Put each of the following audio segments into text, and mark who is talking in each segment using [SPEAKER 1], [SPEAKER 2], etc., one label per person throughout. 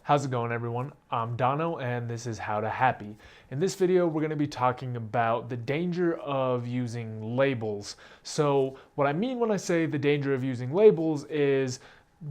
[SPEAKER 1] How's it going, everyone? I'm Dono and this is How to Happy. In this video, we're going to be talking about the danger of using labels. So what I mean when I say the danger of using labels is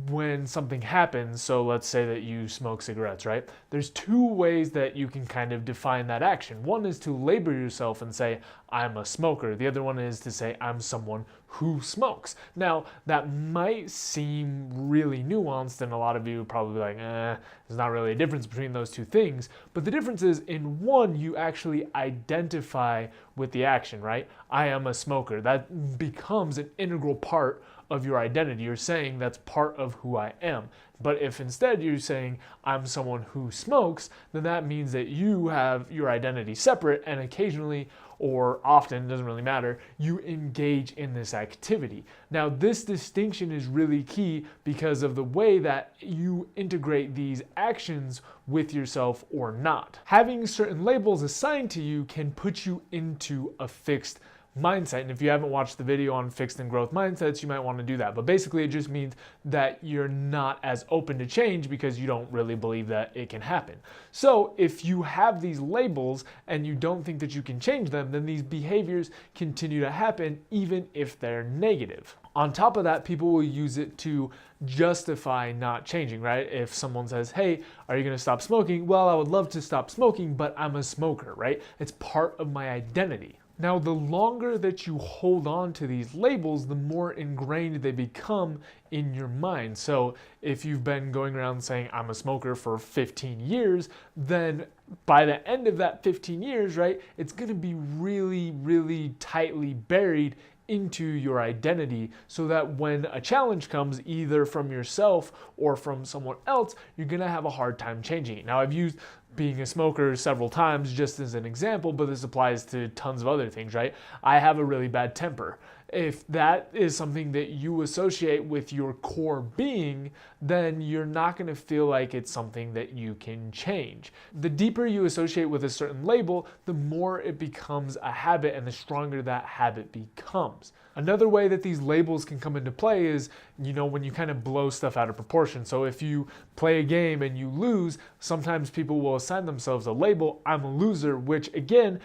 [SPEAKER 1] when something happens, so let's say that you smoke cigarettes, right? There's two ways that you can kind of define that action. One is to label yourself and say, I'm a smoker. The other one is to say, I'm someone who smokes. Now, that might seem really nuanced, and a lot of you would probably be like, there's not really a difference between those two things. But the difference is, in one, you actually identify with the action, right? I am a smoker. That becomes an integral part of your identity. You're saying that's part of who I am. But if instead you're saying I'm someone who smokes, then that means that you have your identity separate, and occasionally or often, doesn't really matter, you engage in this activity. Now, this distinction is really key because of the way that you integrate these actions with yourself or not. Having certain labels assigned to you can put you into a fixed mindset. And if you haven't watched the video on fixed and growth mindsets, you might want to do that. But basically, it just means that you're not as open to change because you don't really believe that it can happen. So if you have these labels and you don't think that you can change them, then these behaviors continue to happen even if they're negative. On top of that, people will use it to justify not changing, right? If someone says, hey, are you going to stop smoking? Well, I would love to stop smoking, but I'm a smoker, right? It's part of my identity. Now, the longer that you hold on to these labels, the more ingrained they become in your mind. So if you've been going around saying, I'm a smoker for 15 years, then by the end of that 15 years, right, it's going to be really, really tightly buried into your identity, so that when a challenge comes either from yourself or from someone else, you're gonna have a hard time changing it. Now, I've used being a smoker several times just as an example, but this applies to tons of other things, right? I have a really bad temper. If that is something that you associate with your core being, then you're not going to feel like it's something that you can change. The deeper you associate with a certain label, the more it becomes a habit and the stronger that habit becomes. Another way that these labels can come into play is, when you kind of blow stuff out of proportion. So if you play a game and you lose, sometimes people will assign themselves a label, I'm a loser, which again,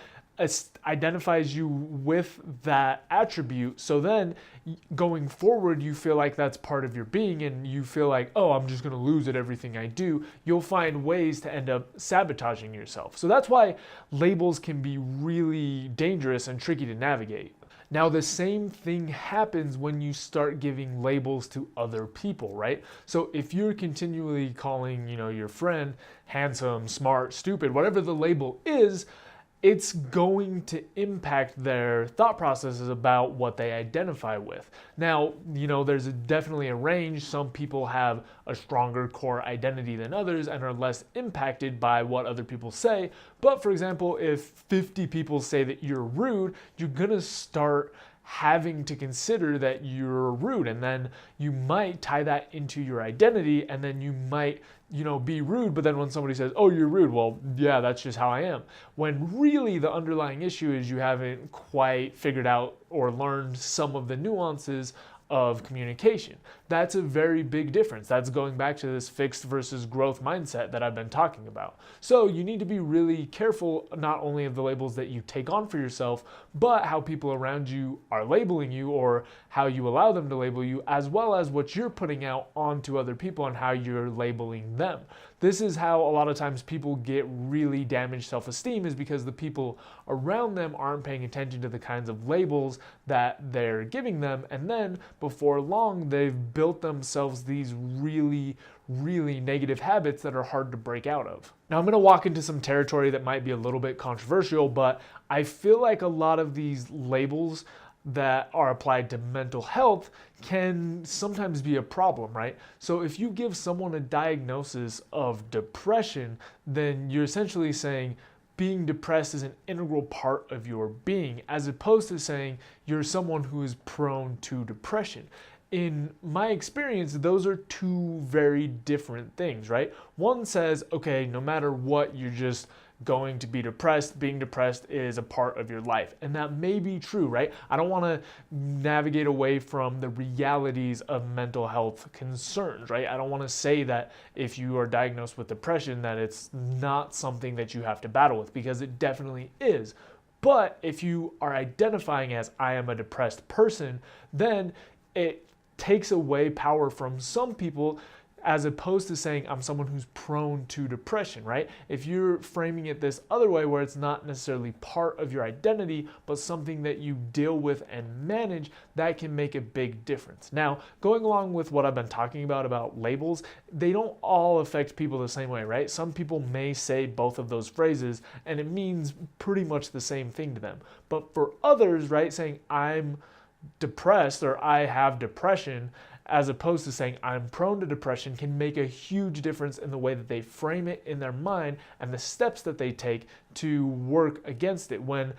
[SPEAKER 1] identifies you with that attribute. So then going forward, you feel like that's part of your being and you feel like, oh, I'm just going to lose at everything I do. You'll find ways to end up sabotaging yourself. So that's why labels can be really dangerous and tricky to navigate. Now, the same thing happens when you start giving labels to other people, right? So if you're continually calling, your friend handsome, smart, stupid, whatever the label is, it's going to impact their thought processes about what they identify with. Now, there's definitely a range. Some people have a stronger core identity than others and are less impacted by what other people say. But for example, if 50 people say that you're rude, you're gonna start having to consider that you're rude, and then you might tie that into your identity, and then you might be rude, but then when somebody says, oh, you're rude, well, yeah, that's just how I am, when really the underlying issue is you haven't quite figured out or learned some of the nuances of communication. That's a very big difference. That's going back to this fixed versus growth mindset that I've been talking about. So you need to be really careful not only of the labels that you take on for yourself, but how people around you are labeling you or how you allow them to label you, as well as what you're putting out onto other people and how you're labeling them. This is how a lot of times people get really damaged self-esteem, is because the people around them aren't paying attention to the kinds of labels that they're giving them, and then before long they've built themselves these really, really negative habits that are hard to break out of. Now, I'm going to walk into some territory that might be a little bit controversial, but I feel like a lot of these labels that are applied to mental health can sometimes be a problem, right? So if you give someone a diagnosis of depression, then you're essentially saying being depressed is an integral part of your being, as opposed to saying you're someone who is prone to depression. In my experience, those are two very different things, right? One says, okay, no matter what, you're just going to be depressed. Being depressed is a part of your life. And that may be true, right? I don't want to navigate away from the realities of mental health concerns, right? I don't want to say that if you are diagnosed with depression that it's not something that you have to battle with, because it definitely is. But if you are identifying as I am a depressed person, then it takes away power from some people, as opposed to saying I'm someone who's prone to depression, right? If you're framing it this other way, where it's not necessarily part of your identity, but something that you deal with and manage, that can make a big difference. Now, going along with what I've been talking about labels, they don't all affect people the same way, right? Some people may say both of those phrases and it means pretty much the same thing to them. But for others, right, saying I'm depressed or I have depression, as opposed to saying I'm prone to depression, can make a huge difference in the way that they frame it in their mind and the steps that they take to work against it. When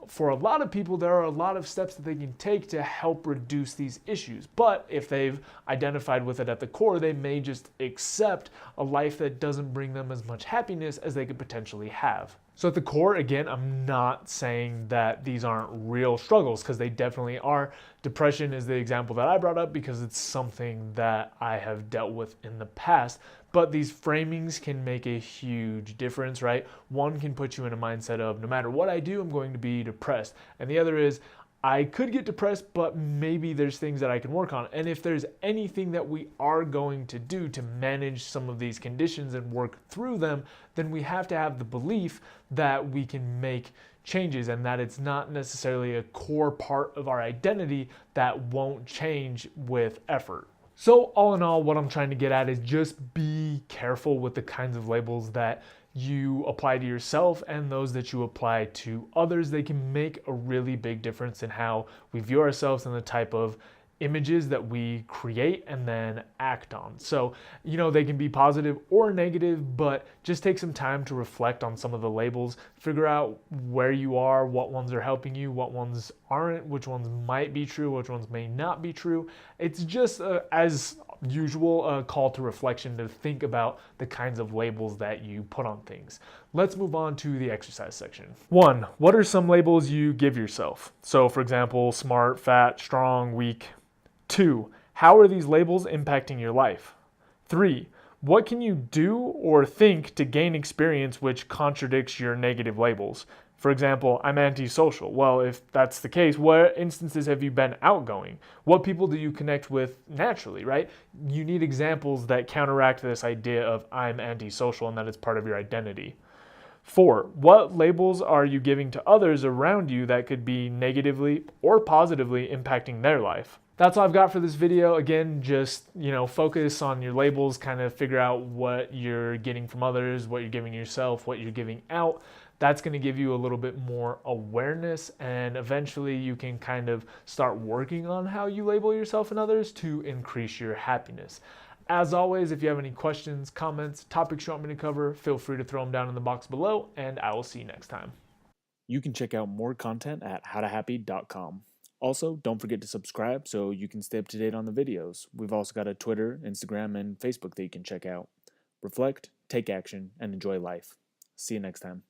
[SPEAKER 1] for a lot of people, there are a lot of steps that they can take to help reduce these issues. But if they've identified with it at the core, they may just accept a life that doesn't bring them as much happiness as they could potentially have. So at the core, again, I'm not saying that these aren't real struggles, because they definitely are. Depression is the example that I brought up because it's something that I have dealt with in the past. But these framings can make a huge difference, right? One can put you in a mindset of no matter what I do, I'm going to be depressed. And the other is I could get depressed, but maybe there's things that I can work on. And if there's anything that we are going to do to manage some of these conditions and work through them, then we have to have the belief that we can make changes and that it's not necessarily a core part of our identity that won't change with effort. So all in all, what I'm trying to get at is just be careful with the kinds of labels that you apply to yourself and those that you apply to others. They can make a really big difference in how we view ourselves and the type of images that we create and then act on. So, they can be positive or negative, but just take some time to reflect on some of the labels, figure out where you are, what ones are helping you, what ones aren't, which ones might be true, which ones may not be true. It's just, as usual, a call to reflection to think about the kinds of labels that you put on things. Let's move on to the exercise section. 1, what are some labels you give yourself? So, for example, smart, fat, strong, weak. 2, how are these labels impacting your life? 3, what can you do or think to gain experience which contradicts your negative labels? For example, I'm antisocial. Well, if that's the case, what instances have you been outgoing? What people do you connect with naturally, right? You need examples that counteract this idea of I'm antisocial and that it's part of your identity. 4, what labels are you giving to others around you that could be negatively or positively impacting their life? That's all I've got for this video. Again, just, focus on your labels, kind of figure out what you're getting from others, what you're giving yourself, what you're giving out. That's going to give you a little bit more awareness, and eventually you can kind of start working on how you label yourself and others to increase your happiness. As always, if you have any questions, comments, topics you want me to cover, feel free to throw them down in the box below, and I will see you next time.
[SPEAKER 2] You can check out more content at howtohappy.com. Also, don't forget to subscribe so you can stay up to date on the videos. We've also got a Twitter, Instagram, and Facebook that you can check out. Reflect, take action, and enjoy life. See you next time.